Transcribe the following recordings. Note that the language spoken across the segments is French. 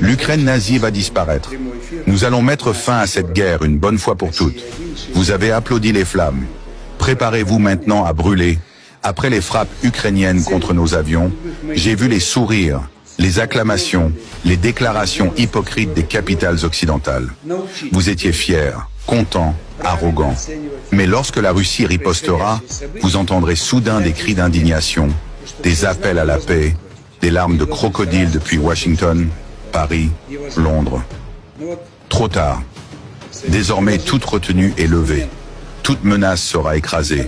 L'Ukraine nazie va disparaître. Nous allons mettre fin à cette guerre une bonne fois pour toutes. Vous avez applaudi les flammes. Préparez-vous maintenant à brûler. Après les frappes ukrainiennes contre nos avions, j'ai vu les sourires, les acclamations, les déclarations hypocrites des capitales occidentales. Vous étiez fiers, contents, arrogants. Mais lorsque la Russie ripostera, vous entendrez soudain des cris d'indignation, des appels à la paix, des larmes de crocodile depuis Washington, Paris, Londres. Trop tard. Désormais, toute retenue est levée. Toute menace sera écrasée.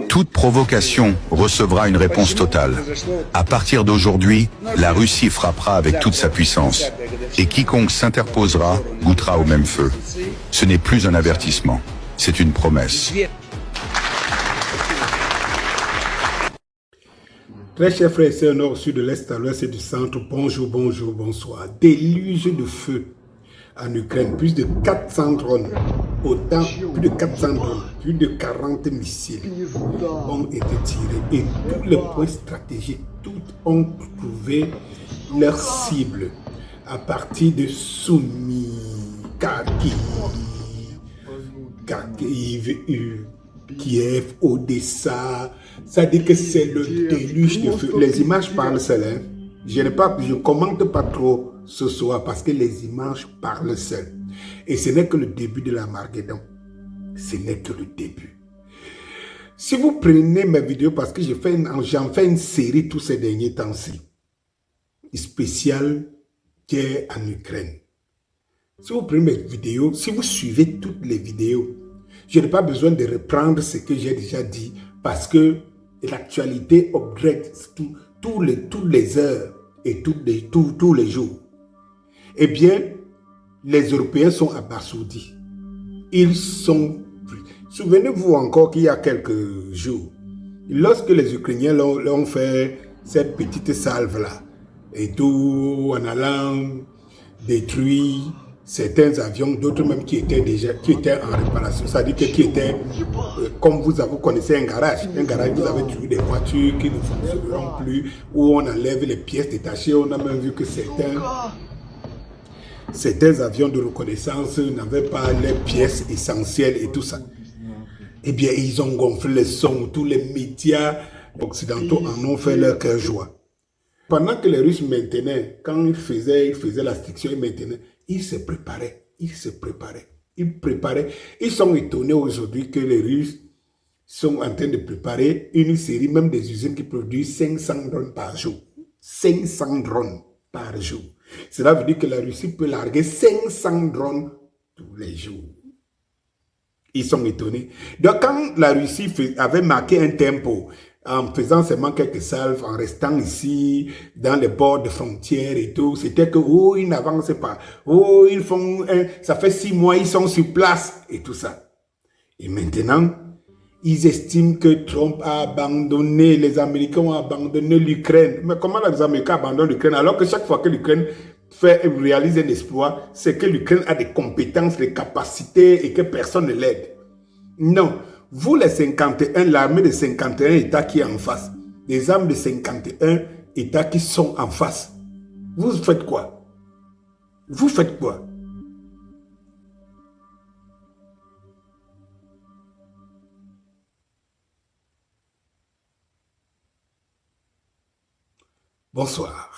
Toute provocation recevra une réponse totale. À partir d'aujourd'hui, la Russie frappera avec toute sa puissance. Et quiconque s'interposera goûtera au même feu. Ce n'est plus un avertissement, c'est une promesse. Très chers frères et sœurs, nord, sud, de l'est, à l'ouest et du centre, bonjour, bonjour, bonsoir. Déluge de feu en Ukraine, plus de 400 drones, autant, plus de 400 drones, plus de 40 missiles ont été tirés et tous les points stratégiques, tous ont trouvé leur cible à partir de Soumy, Kharkiv, Kiev, Odessa. Ça dit que c'est le déluge de feu. Les images parlent seules. Je ne commente pas trop ce soir parce que les images parlent seules. Et ce n'est que le début de l'Armageddon. Ce n'est que le début. Si vous prenez mes vidéos, parce que j'en fais une série tous ces derniers temps-ci, spéciale guerre en Ukraine. Si vous prenez mes vidéos, si vous suivez toutes les vidéos, je n'ai pas besoin de reprendre ce que j'ai déjà dit parce que l'actualité upgrade tous les heures et tous les jours. Eh bien, les Européens sont abasourdis. Ils sont... Souvenez-vous encore qu'il y a quelques jours, lorsque les Ukrainiens l'ont fait cette petite salve-là, et tout en allant détruire certains avions, d'autres même qui étaient en réparation, c'est-à-dire qui étaient, comme vous connaissez un garage, vous avez toujours des voitures qui ne fonctionneront plus, où on enlève les pièces détachées. On a même vu que certains avions de reconnaissance n'avaient pas les pièces essentielles et tout ça. Eh bien, ils ont gonflé les sons, tous les médias occidentaux en ont fait leur cœur joie. Pendant que les Russes maintenaient, quand ils faisaient la stiction, ils se préparaient. Ils sont étonnés aujourd'hui que les Russes sont en train de préparer une série, même des usines qui produisent 500 drones par jour. 500 drones par jour. Cela veut dire que la Russie peut larguer 500 drones tous les jours. Ils sont étonnés. Donc, quand la Russie avait marqué un tempo, en faisant seulement quelques salves, en restant ici, dans les bords de frontières et tout, c'était que, oh, ils n'avancent pas. Oh, ça fait 6 mois, ils sont sur place et tout ça. Et maintenant, ils estiment que Trump a abandonné, les Américains ont abandonné l'Ukraine. Mais comment les Américains abandonnent l'Ukraine alors que chaque fois que l'Ukraine réalise un exploit, c'est que l'Ukraine a des compétences, des capacités et que personne ne l'aide. Non. Vous, les 51, l'armée de 51 États qui est en face, les armes de 51 États qui sont en face, vous faites quoi? Vous faites quoi? Bonsoir.